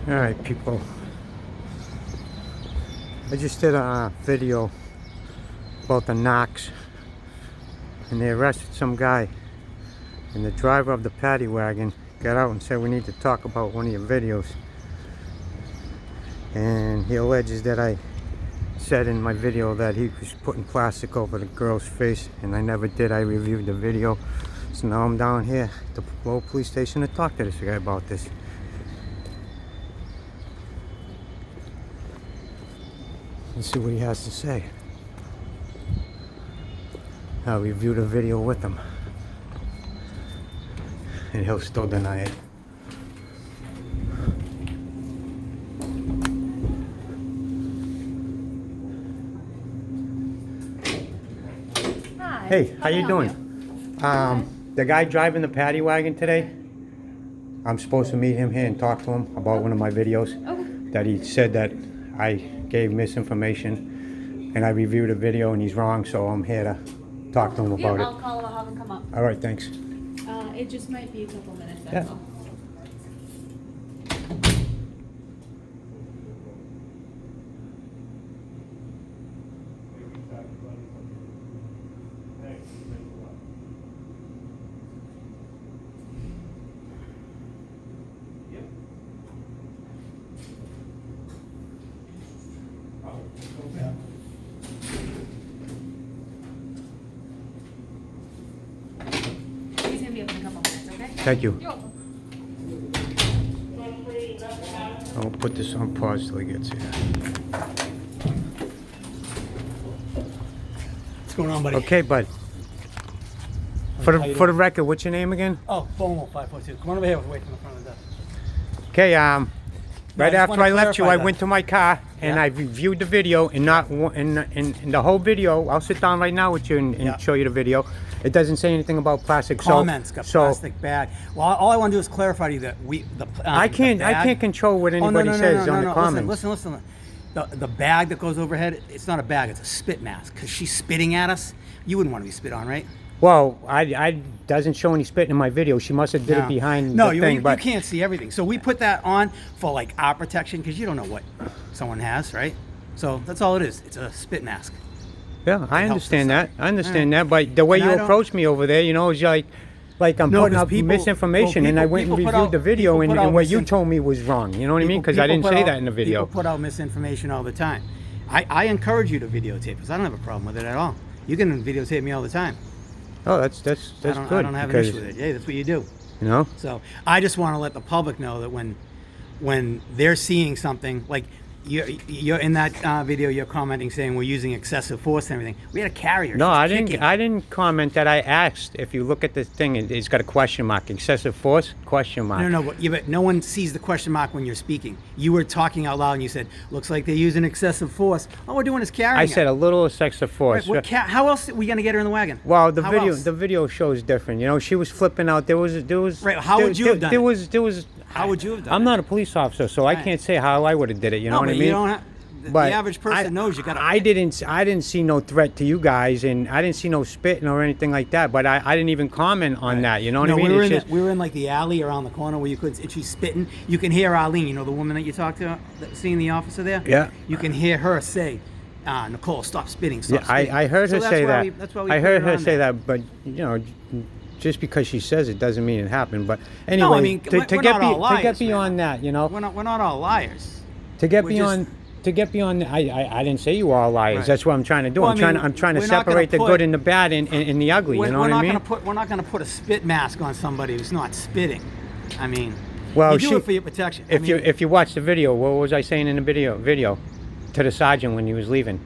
Alright, people. I just did a video about the knocks, and they arrested some guy, and the driver of the paddy wagon got out and said, we need to talk about one of your videos. And he alleges that I said in my video that he was putting plastic over the girl's face, and I never did. I reviewed the video. So now I'm down here at the Lowell police station to talk to this guy about this. Let's see what he has to say. I'll review the video with him, and he'll still deny it. Hi. Hey, how you doing? The guy driving the paddy wagon today, I'm supposed to meet him here and talk to him about one of my videos. Okay. That he said that I gave misinformation, and I reviewed a video and he's wrong, so I'm here to talk to him about I'll call him. I'll have him come up. it. Alright, thanks. It just might be a couple minutes, Yeah. that's all. He's gonna be up in a couple minutes, okay? Thank you. You're welcome. I'll put this on pause till he gets here. What's going on, buddy? Okay, bud. For the record, what's your name again? Oh, Bomo 542. Come on over here. Wait from the front of the desk. Okay, I right just after wanna I left you, clarify I that. went to my car and Yeah. I reviewed the video, and not one, in the whole video. I'll sit down right now with you and Yeah. show you the video. It doesn't say anything about plastic. Comments got so plastic bag. Well, all I want to do is clarify to you that I can't control what anybody says on the comments. Listen. The bag that goes overhead, it's not a bag. It's a spit mask. Because she's spitting at us. You wouldn't want to be spit on, right? Well, I doesn't show any spitting in my video. She must have did it behind the thing. You But can't see everything. So we put that on for like our protection because you don't know what someone has, right? So that's all it is. It's a spit mask. yeah, I helps understand us that. I understand that. But the way And you I don't- approached me over there, you know, is like I'm No, putting 'cause up people- misinformation, well, and I people- went and people put reviewed out- the video, people and, put out and what you misin- told me was wrong. You know what I mean? Because I didn't put say out- that in the video. People put out misinformation all the time. I encourage you to videotape because I don't have a problem with it at all. You can videotape me all the time. Oh, that's good. I don't have an because, issue with it. Yeah, that's what you do. You know. So I just want to let the public know that when they're seeing something like you're in that video, you're commenting saying we're using excessive force and everything. We had a carrier. No, She's I didn't. kicking. I didn't comment that. I asked. If you look at the thing, it's got a question mark. Excessive force? Question mark. No, but no one sees the question mark when you're speaking. You were talking out loud and you said, "Looks like they're using excessive force." All we're doing is carrying. I said a little excessive force. How else are we gonna get her in the wagon? Well, the How video, else? the video shows different. You know, she was flipping out. There was. Right, how would you have done There it? was. How would you have done I'm it? not a police officer, so I Right. can't say how I would have did it. You know No, what I but mean? you don't have. The average person knows you got. I didn't see no threat to you guys, and I didn't see no spitting or anything like that. But I didn't even comment on that. You know what I mean? We were in like the alley around the corner where you could. If she's spitting, you can hear Arlene. You know the woman that you talked to, seeing the officer there. Yeah. You can hear her say, "Nicole, stop spitting." Stop Yeah, spitting." I heard her So say that's why that. that's why we I put heard it her on say there. that, but you know, just because she says it doesn't mean it happened. But anyway, No, I mean, we're not all to get liars, beyond that, you know, We're not all liars. to get we're beyond. To get beyond, I didn't say you were all liars. Right. That's what I'm trying to do. Well, I'm I mean, trying to we're not gonna separate the put- good and the bad and the ugly. You know what I mean? We're not gonna put a spit mask on somebody who's not spitting. I mean, Well, you do it for your protection. I mean, if you watch the video, what was I saying in the video to the sergeant when he was leaving?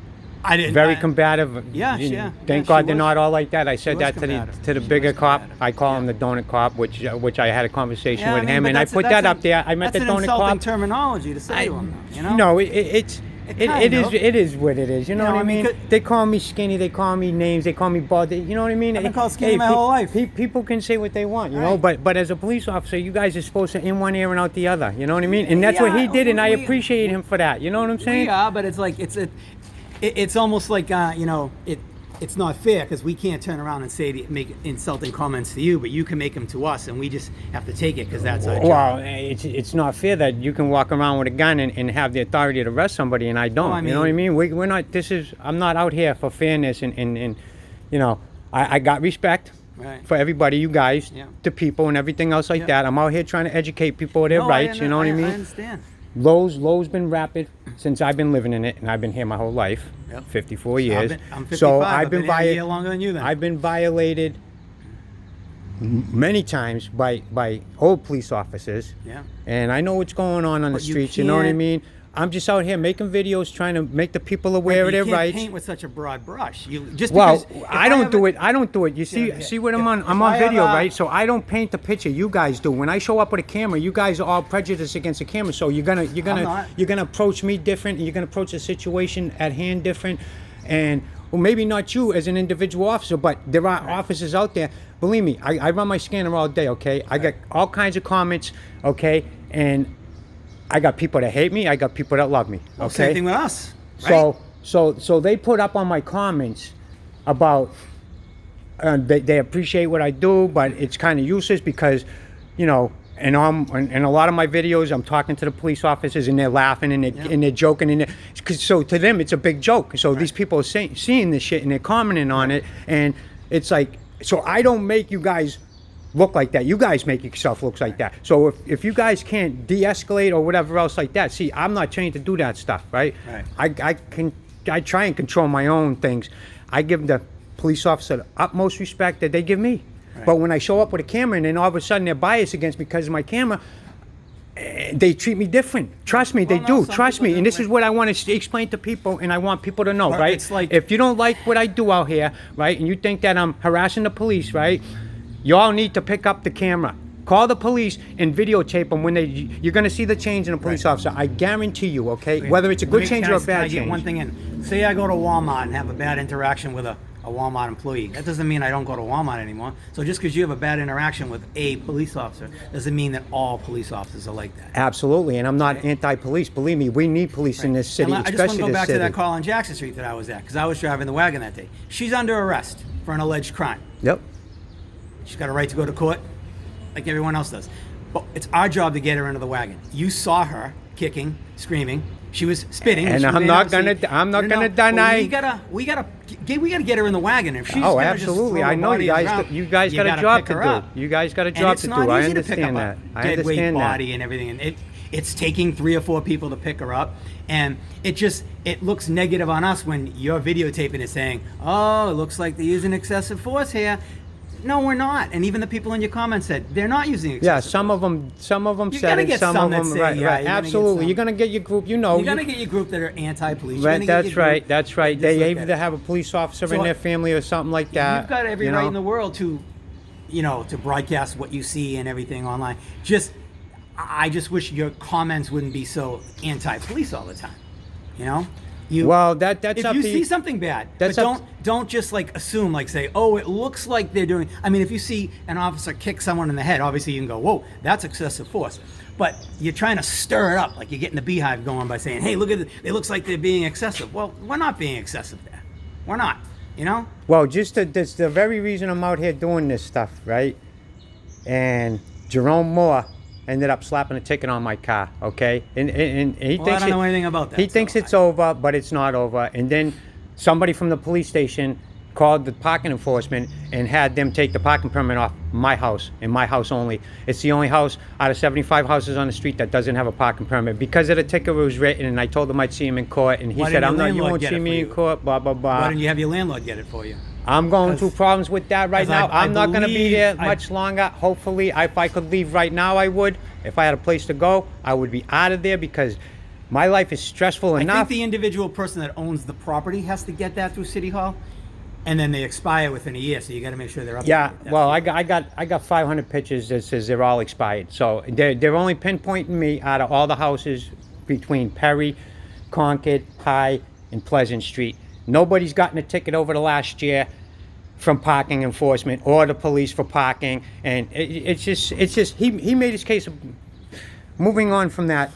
I didn't. Very combative. Yeah, You know, yeah. Thank Yeah, God she they're was. not all like that. I said was that to combative. the She bigger was cop. combative. I call him Yeah. the donut cop, which I had a conversation Yeah, with I mean, him, but and I that's- put that's that an- up there. I met the That's an donut insulting cop. terminology to say to him. You know. No, it kind of. is what it is. You know You know, what I I mean, mean? could- They call me skinny. They call me names. They call me bald. You know what I mean? I've been called skinny my whole life. People can say what they want, you know. Right. But as a police officer, you guys are supposed to in one ear and out the other. You know what I mean? And that's what he Yeah, did, and I we- appreciate him for that. You know what I'm saying? Yeah, but it's like it's almost like it's not fair because we can't turn around and make insulting comments to you, but you can make them to us, and we just have to take it because that's our job. Well, it's not fair that you can walk around with a gun and have the authority to arrest somebody and I don't. Well, I You know what I mean- mean? We're not. I'm not out here for fairness and you know, I got respect. Right. For everybody, you guys, Yeah. the people, and everything else like Yeah. that. I'm out here trying to educate people of their No, rights. You know what I mean? I understand. Lowell's been rapid since I've been living in it, and I've been here my whole life, Yep. 54 years. I'm 55. So I've been here a vi- year longer than you then. I've been violated many times by old police officers, Yeah. and I know what's going on the But you streets. You know what I can't- mean? I'm just out here making videos, trying to make the people aware of You their can't rights. paint with such a broad brush. You just Well, because if I don't have do a- it. I don't do it. You see, Yeah, see what I'm if- on. if I'm I on have video, a- right? So I don't paint the picture. You guys do. When I show up with a camera, you guys are all prejudiced against the camera. So you're not. gonna approach me different. And you're gonna approach the situation at hand different, and well, maybe not you as an individual officer, but there are officers out there. Believe me, I run my scanner all day. Okay, I get all kinds of comments. Okay, and I got people that hate me. I got people that love me. Okay. Well, same thing with us. Right? So they put up on my comments about they appreciate what I do, but it's kind of useless because, you know, and in a lot of my videos, I'm talking to the police officers and they're laughing and they're joking and so to them it's a big joke. So these people are seeing this shit and they're commenting on it, and it's like, so I don't make you guys look like that. You guys make yourself look like that. So if you guys can't de-escalate or whatever else like that, see, I'm not trained to do that stuff, right? I try and control my own things. I give the police officer the utmost respect that they give me. Right. But when I show up with a camera and then all of a sudden they're biased against me because of my camera, they treat me different. Trust me, Well, they no, do. some Trust people me. do, And this right? is what I want to explain to people, and I want people to know, But right? it's like- If you don't like what I do out here, right, and you think that I'm harassing the police, right, y'all need to pick up the camera. Call the police and videotape them when you're going to see the change in a police officer. I guarantee you, okay? Whether it's a good change or a Can I bad get change. one thing in? Say I go to Walmart and have a bad interaction with a Walmart employee. That doesn't mean I don't go to Walmart anymore. So just because you have a bad interaction with a police officer doesn't mean that all police officers are like that. Absolutely, and I'm not anti-police. Believe me, we need police in this city, And I just especially want to go this back city. to that call on Jackson Street that I was at because I was driving the wagon that day. She's under arrest for an alleged crime. Yep. She's got a right to go to court like everyone else does. But it's our job to get her into the wagon. You saw her kicking, screaming. She was spitting. And she I'm may not have gonna- seen- I'm not No, gonna but deny- We gotta get her in the wagon. If she's Oh, gonna just absolutely. throw I her know you body guys. around, You guys got a gotta job pick to her do. up. You guys got a And job it's to not do. I easy to pick understand up that. a I dead weight understand that. body and everything. And it's taking 3 or 4 people to pick her up, and it looks negative on us when you're videotaping it saying, "Oh, it looks like they're using excessive force here." No, we're not. And even the people in your comments said they're not using excessive Yeah, force. some of them You said gotta it, get some some of that them, say, right, yeah, right, you're gonna get absolutely. some. You're gonna get your group, you know. You're gonna get your group that are anti-police. You're Right, gonna get that's your right, group that's right. that They just look either at it. have a police officer So in their family or something like that. You've got every you right know? in the world to, to broadcast what you see and everything online. I just wish your comments wouldn't be so anti-police all the time. You know? Well, that's if up you to see something bad, that's but up don't just like assume, like say, oh, it looks like they're doing. I mean, if you see an officer kick someone in the head, obviously you can go, whoa, that's excessive force. But you're trying to stir it up, like you're getting the beehive going by saying, hey, look at it. It looks like they're being excessive. Well, we're not being excessive there. We're not. You know? Well, that's the very reason I'm out here doing this stuff, right? And Jerome Moore ended up slapping a ticket on my car, okay? And he Well, thinks I don't know anything about that. He thinks it's over, but it's not over. And then somebody from the police station called the parking enforcement and had them take the parking permit off my house and my house only. It's the only house out of 75 houses on the street that doesn't have a parking permit because of the ticket was written. And I told him I'd see him in court, and he Why said, didn't "I'm your not. You landlord won't get see it for me in you? court." Blah blah blah. Why didn't you have your landlord get it for you? I'm going through 'Cause- problems with that right 'cause now. I I'm not going to be believe- there much longer. Hopefully, if I could leave right now, I would. If I had a place to go, I would be out of there because my life is stressful I think enough. the individual person that owns the property has to get that through City Hall, and then they expire within a year. So you got to make sure they're up. Yeah, to date. well, I got 500 pictures that says they're all expired. So they're only pinpointing me out of all the houses between Perry, Concord, High, and Pleasant Street. Nobody's gotten a ticket over the last year from parking enforcement or the police for parking, and it's just he made his case. Moving on from that,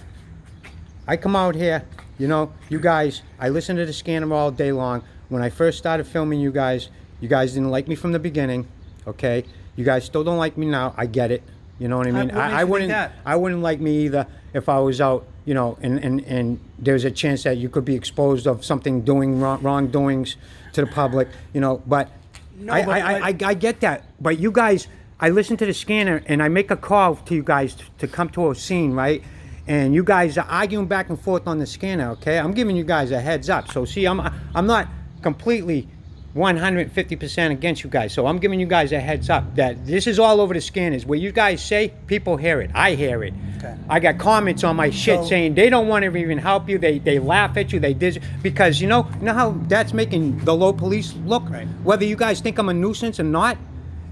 I come out here, you guys, I listen to the scanner all day long. when I first started filming you guys didn't like me from the beginning, okay? You guys still don't like me now. I get it. You know what I mean? What makes you think that? I wouldn't like me either if I was out, you know, and there's a chance that you could be exposed of something doing wrongdoings to the public, you know. But No, I get that. But you guys, I listen to the scanner and I make a call to you guys to come to a scene, right? And you guys are arguing back and forth on the scanner, okay? I'm giving you guys a heads up. So see, I'm not completely 150% against you guys. So I'm giving you guys a heads up that this is all over the scanners. Where you guys say, people hear it. I hear it. Okay. I got comments on my shit saying they don't want to even help you. They laugh at you. They did because you know how that's making the Lowell police look. Right. Whether you guys think I'm a nuisance or not,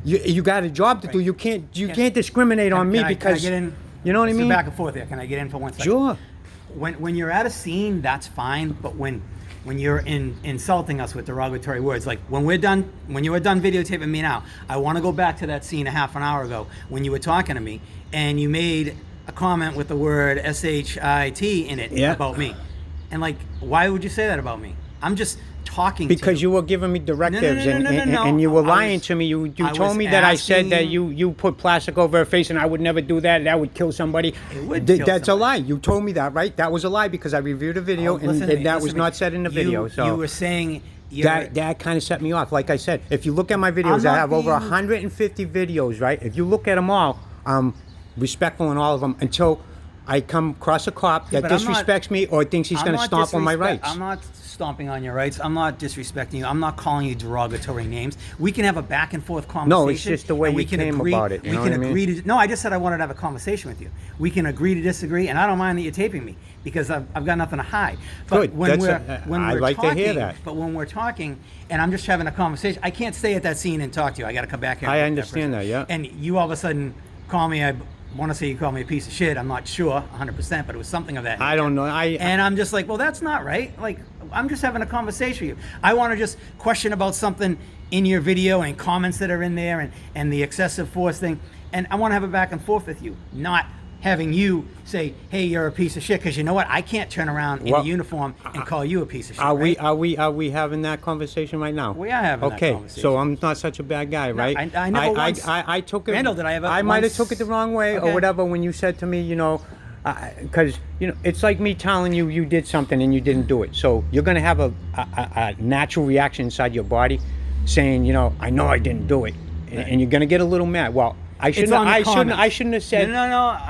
you got a job to do. You can't discriminate on me because can I get in? You know what I mean? Back and forth here. Can I get in for 1 second? Sure. When you're at a scene, that's fine. But when you're insulting us with derogatory words, like when you were done videotaping me now, I want to go back to that scene a half an hour ago when you were talking to me and you made a comment with the word S-H-I-T in it about me. And like, why would you say that about me? I'm just talking because to you were giving me directives No. and you were lying to me. You told me that I said that you put plastic over her face and I would never do that. That would kill somebody. It would kill That's somebody. a lie. You told me that, right? That was a lie because I reviewed a video and that was not said in the video. So you were saying that kind of set me off. Like I said, if you look at my videos, I have over 150 videos, right? If you look at them all, I'm respectful in all of them until I come across a cop that disrespects me or thinks he's going to stomp on my rights. I'm not stomping on your rights. I'm not disrespecting you. I'm not calling you derogatory names. We can have a back and forth conversation. No, it's just the way you came about it. You know what I mean? No, I just said I wanted to have a conversation with you. We can agree to disagree, and I don't mind that you're taping me because I've got nothing to hide. But Good. when I like to hear that. But when we're talking, and I'm just having a conversation, I can't stay at that scene and talk to you. I got to come back here. I understand that, yeah. And you all of a sudden call me. I want to say you called me a piece of shit. I'm not sure 100%, but it was something of that nature. I don't know. And I'm just like, well, that's not right. Like, I'm just having a conversation with you. I want to just question about something in your video and comments that are in there and the excessive force thing. And I want to have a back and forth with you, not having you say, hey, you're a piece of shit. Because you know what? I can't turn around in a uniform and call you a piece of shit. Are we having that conversation right now? We are having that conversation. Okay, so I'm not such a bad guy, right? I never once. I took it. Randall, did I ever? I might have took it the wrong way or whatever when you said to me, you know, because you know it's like me telling you you did something and you didn't do it. So you're gonna have a natural reaction inside your body, saying, you know I didn't do it, and you're gonna get a little mad. Well, I shouldn't have said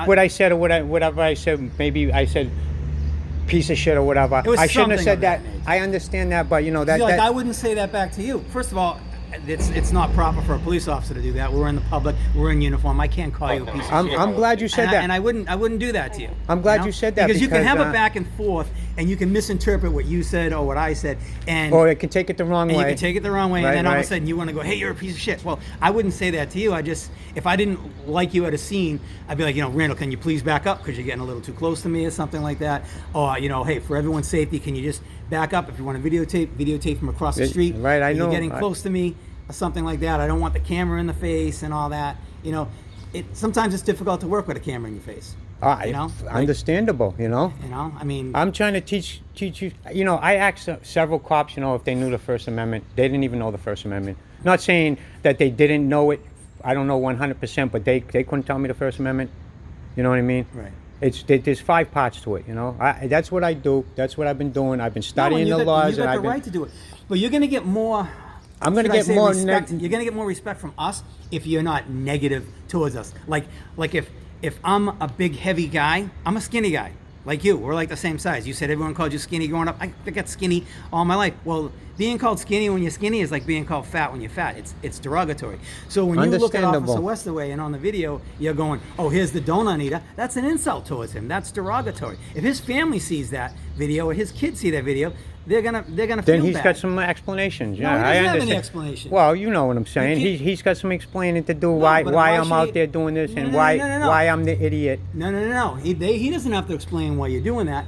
what I said or whatever I said. Maybe I said piece of shit or whatever. I shouldn't have said that. I understand that, but you know that. I wouldn't say that back to you. First of all, it's not proper for a police officer to do that. We're in the public. We're in uniform. I can't call you a piece of shit. I'm glad you said that. And I wouldn't do that to you. I'm glad you said that because you can have a back and forth, and you can misinterpret what you said or what I said, or it can take it the wrong way. You can take it the wrong way, and then all of a sudden you want to go, "Hey, you're a piece of shit." Well, I wouldn't say that to you. If I didn't like you at a scene, I'd be like, Randall, can you please back up because you're getting a little too close to me or something like that, or hey, for everyone's safety, can you just back up? If you want to videotape from across the street. Right, I know. You're getting close to me. Or something like that. I don't want the camera in the face and all that. Sometimes it's difficult to work with a camera in your face. Understandable. I mean, I'm trying to teach you. I asked several cops. If they knew the First Amendment. They didn't even know the First Amendment. Not saying that they didn't know it. I don't know 100%, but they couldn't tell me the First Amendment. You know what I mean? Right. There's 5 parts to it. That's what I do. That's what I've been doing. I've been studying the laws. You got the right to do it, but you're going to get more. I'm going to get more respect. You're going to get more respect from us if you're not negative towards us. Like if I'm a big heavy guy, I'm a skinny guy. Like you, we're like the same size. You said everyone called you skinny growing up. I got skinny all my life. Well, being called skinny when you're skinny is like being called fat when you're fat. It's derogatory. So when you look at Officer Westerway and on the video, you're going, oh, here's the donut eater. That's an insult towards him. That's derogatory. If his family sees that video or his kids see that video, they're gonna feel bad. Then he's got some explanations. Yeah, no, he doesn't I understand. have any explanation. Well, you know what I'm saying. He's got some explaining to do why I'm out there doing this and why I'm the idiot. No. He doesn't have to explain why you're doing that.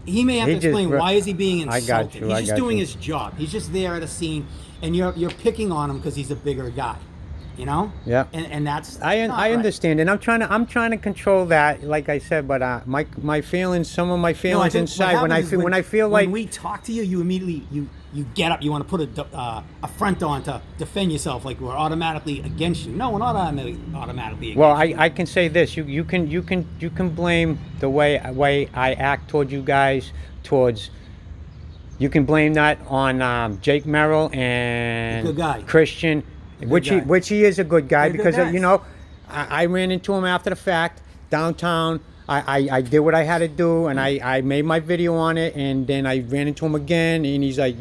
He may have to explain why is he being insulted. I got you. He's just doing his job. He's just there at a scene, and you're picking on him because he's a bigger guy. You know? Yeah. And that's I not right. understand, and I'm trying to control that, like I said. But my feelings, some of my No, I feelings think inside, what when I happens is feel when I feel like when we talk to you, you immediately you get up. You want to put a front on to defend yourself, like we're automatically against you. No, we're not automatically against well, you. I can say this: you can blame the way I act toward you guys, towards. You can blame that on Jake Merrill and Good guy. Christian, which guy. he is a good guy, They're good because guys. you know I ran into him after the fact downtown. I did what I had to do, and I made my video on it, and then I ran into him again, and he's like,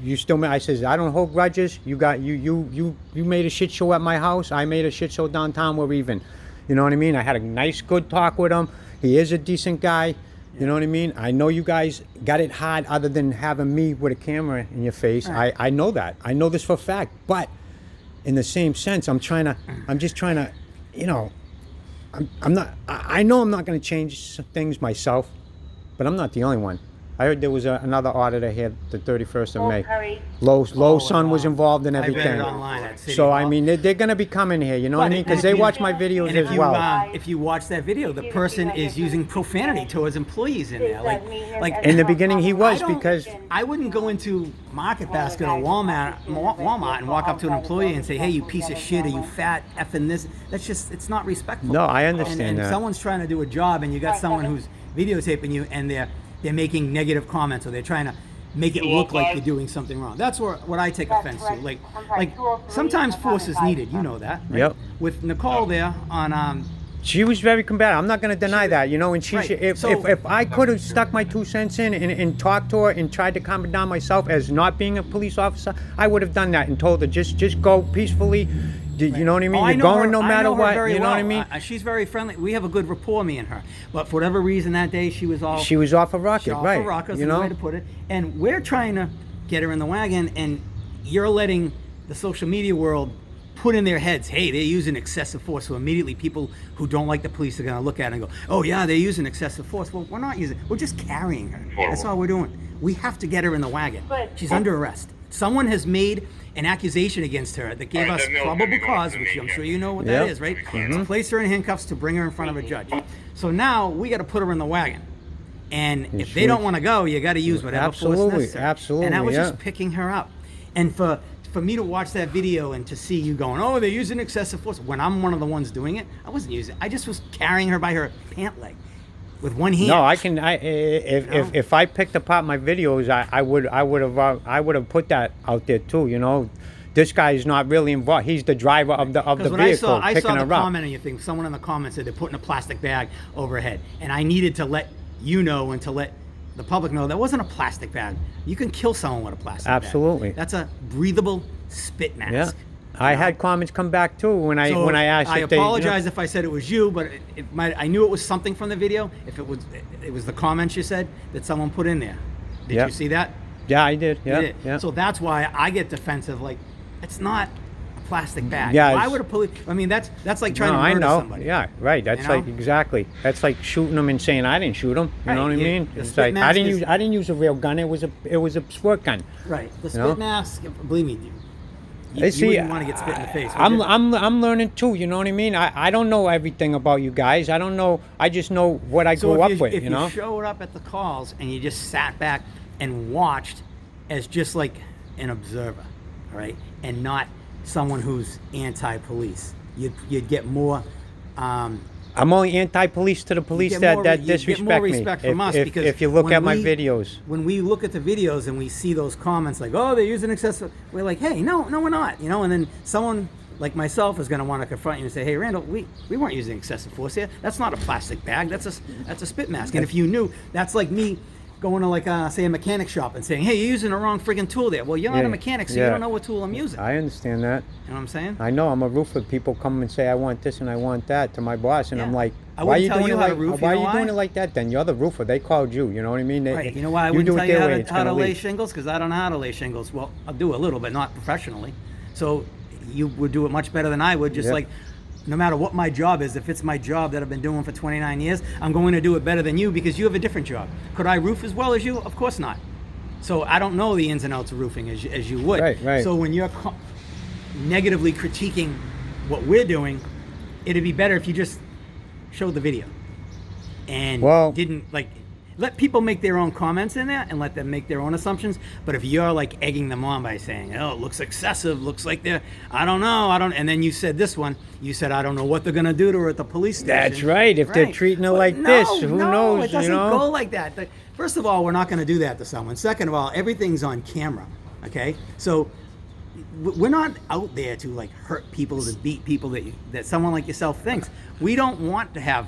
"You still?" I says, "I don't hold grudges. You got you made a shit show at my house. I made a shit show downtown. We're even." You know what I mean? I had a nice, good talk with him. He is a decent guy. You know what I mean? I know you guys got it hard, other than having me with a camera in your face. Right. I know that. I know this for a fact. But in the same sense, I'm just trying to, you know, I'm not. I know I'm not going to change things myself, but I'm not the only one. I heard there was another auditor here the 31st of May. Lowell's son was involved in I read everything. it online at City So Hall. I mean, they're going to be coming here. You know what I But mean? Because if they you- watch my videos And as well. if you watch that video, the person is using profanity towards employees in there. Like In the beginning, he was, I don't- because I wouldn't go into Market Basket or Walmart and walk up to an employee and say, "Hey, you piece of shit, or you fat effing this." That's just, it's not respectful. No, I understand and that. if someone's trying to do a job and you got someone who's videotaping you and they're making negative comments, or they're trying to make it look like you're doing something wrong. That's what I take offense to. Like sometimes force is needed. You know that. Right? Yep. With Nicole there on she was very combative. I'm not going to deny that, you know. And she, Right. if I could have stuck my 2 cents in and talked to her and tried to calm her down myself as not being a police officer, I would have done that and told her just go peacefully. You know what I mean? Oh, I You're know going her- no I matter know her what. very You know what I well. mean? She's very friendly. We have a good rapport, me and her. But for whatever reason that day, she was all She was off a rocket, off right? a rocket, You is the way know? to put it. And we're trying to get her in the wagon, and you're letting the social media world put in their heads, hey, they're using excessive force. So immediately people who don't like the police are going to look at it and go, oh yeah, they're using excessive force. Well, we're not using, we're just carrying her. That's all we're doing. We have to get her in the wagon. She's under arrest. Someone has made an accusation against her that gave us probable cause, which I'm sure you know what that Yep. is, right? To place her in handcuffs to bring her in front of a judge. So now we got to put her in the wagon. And if they don't want to go, you got to use whatever force necessary. Absolutely, And that was yeah. just picking her up. And for me to watch that video and to see you going, oh, they're using excessive force, when I'm one of the ones doing it, I wasn't using it. I just was carrying her by her pant leg with one hand. No, I can. If I picked apart my videos, I would have put that out there too. You know, this guy is not really involved. He's the driver of the Because when vehicle, I picking saw the her up. comment on your thing, someone in the comments said they're putting a plastic bag over her head. And I needed to let you know and to let the public know that wasn't a plastic bag. You can kill someone with a plastic bag. Absolutely. That's a breathable spit mask. Yeah, I had comments come back too when I asked. I if they, apologize if I said it was you, but it might. I knew it was something from the video. If it was the comments you said that someone put in there. Did Yep. you see that? Yeah, I did. You Yeah, did. yeah. So that's why I get defensive. Like, it's not a plastic bag. Yeah, Why it's- would a police? I mean, that's like trying No, to I murder know. somebody. Yeah, right. That's You know? like exactly. That's like shooting them and saying I didn't shoot them. You know Right, what I you- mean? the It's spit like mask is- I didn't use a real gun. It was a squirt gun. Right. The spit know? mask. Believe me, I you see, wouldn't want to get spit in the face. would I'm you? I'm learning too. You know what I mean? I don't know everything about you guys. I don't know. I just know what I grew up with. If You know? showed up at the calls and you just sat back and watched as just like an observer, all right, and not someone who's anti-police, you'd get more. I'm only anti-police to the police get more- that you get disrespect more me. respect from us because if you look when at my we- videos, When we look at the videos and we see those comments like, "Oh, they're using excessive," we're like, "Hey, no, we're not," you know. And then someone like myself is going to want to confront you and say, "Hey, Randall, we weren't using excessive force here. That's not a plastic bag. That's a spit mask." And if you knew, that's like me going to like say a mechanic shop and saying, "Hey, you're using the wrong friggin' tool there." Well, you're not Yeah, a mechanic, so you yeah. don't know what tool I'm using. I understand that. You know what I'm saying? I know I'm a roofer. People come and say I want this and I want that to my boss, and Yeah. I'm like, I why are wouldn't you tell doing you it how to like? roof, Why you are know you why? doing it like that? Then you're the roofer. They called you. You know what I mean? Right. You know why I do wouldn't it tell you their how way, to, it's how to gonna lay leak. shingles? Because I don't know how to lay shingles. Well, I'll do a little, but not professionally. So you would do it much better than I would. Just Yeah. like, no matter what my job is, if it's my job that I've been doing for 29 years, I'm going to do it better than you because you have a different job. Could I roof as well as you? Of course not. So I don't know the ins and outs of roofing as you would. Right. So when you're negatively critiquing what we're doing, it'd be better if you just showed the video and Well- didn't like let people make their own comments in there and let them make their own assumptions. But if you're like egging them on by saying, "Oh, it looks excessive, looks like they're, I don't know, and then you said this one, you said, I don't know what they're gonna do to her at the police station. That's right. If they're treating her But like no, this, who no, knows? It doesn't you know? go like that. First of all, we're not gonna do that to someone. Second of all, everything's on camera. Okay, so we're not out there to like hurt people, to beat people that someone like yourself thinks. We don't want to have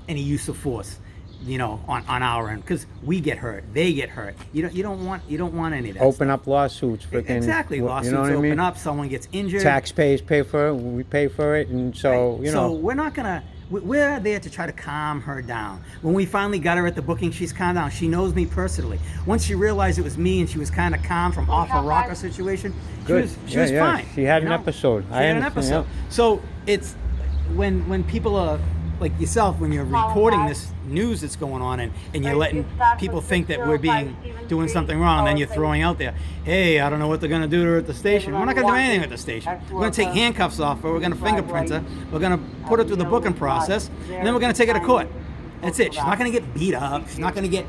any use of force, you know, on our end, because we get hurt, they get hurt. You don't want any of that. Open up lawsuits. Freaking, Exactly, lawsuits you know what I open mean? up. Someone gets injured. Taxpayers pay for it. We pay for it, and so Right. you know. So we're not gonna. We're there to try to calm her down. When we finally got her at the booking, she's calmed down. She knows me personally. Once she realized it was me and she was kind of calm from off a rocker situation, Good. she was Yeah. fine. She had you an know? episode. She had an episode. So it's when people are like yourself, when you're reporting this news that's going on and you're letting people think that we're doing something wrong, then you're throwing out there, hey, I don't know what they're going to do to her at the station. We're not going to do anything at the station. We're going to take handcuffs off her. We're going to fingerprint her. We're going to put her through the booking process, and then we're going to take her to court. That's it. She's not going to get beat up. She's not going to get,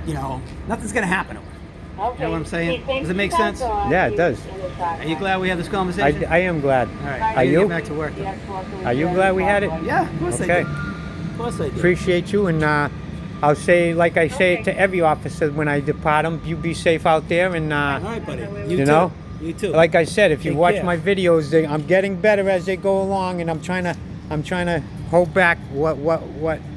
you know, nothing's going to happen to her. You know what I'm saying? Does it make sense? Yeah, it does. Are you glad we had this conversation? I am glad. All right. Are I gotta you? get back to work. Are you glad we had it? Yeah, of course Okay. I did. Of course I did. Appreciate you, and I'll say, like I say to every officer when I depart them, you be safe out there, and All right, buddy. You you too. know, You too. like I said, if you Take watch care. my videos, I'm getting better as they go along, and I'm trying to hold back what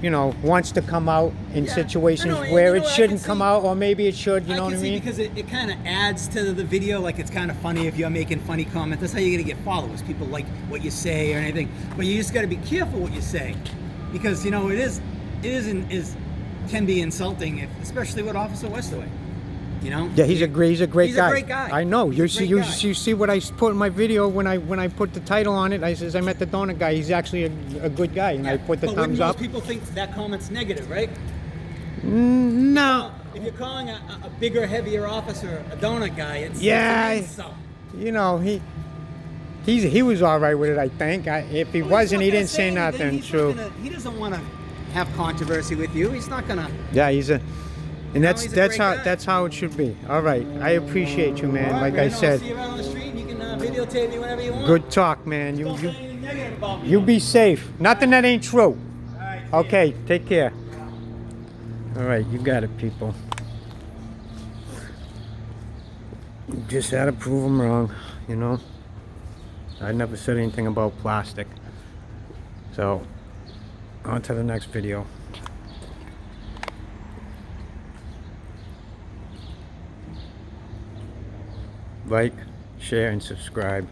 you know wants to come out in Yeah. situations No, no, where you know, it I can shouldn't come see- out, or maybe it should. You know what I can see mean? because it kind of adds to the video. Like it's kind of funny if you're making funny comments. That's how you're gonna get followers. People like what you say or anything. But you just got to be careful what you say, because you know it can be insulting, especially with Officer Westaway. You know? Yeah, he's a great He's a guy. great guy. I know. He's You a see, great guy. you see what I put in my video when I put the title on it. I says I met the donut guy. He's actually a good guy, and I put the but thumbs most up. people think that comment's negative, right? No, If you're calling a bigger, heavier officer a donut guy, it's Yeah, it's an insult. you know he was all right with it. I think. If he Well, wasn't, he he's not didn't say gonna nothing. anything. True. He doesn't want to have controversy with you. He's not gonna. Yeah, he's a. And he's a great guy. that's how it should be. All right, I appreciate you, man. All right, Like Brandon, I said, I'll see you around on the street, and you can videotape me whenever you want. good talk, man. Don't say anything negative about me. You be safe. Nothing that ain't true. All right, see ya. Okay, take care. All right, you got it, people. You just had to prove them wrong, you know. I never said anything about plastic. So, on to the next video. Like, share, and subscribe.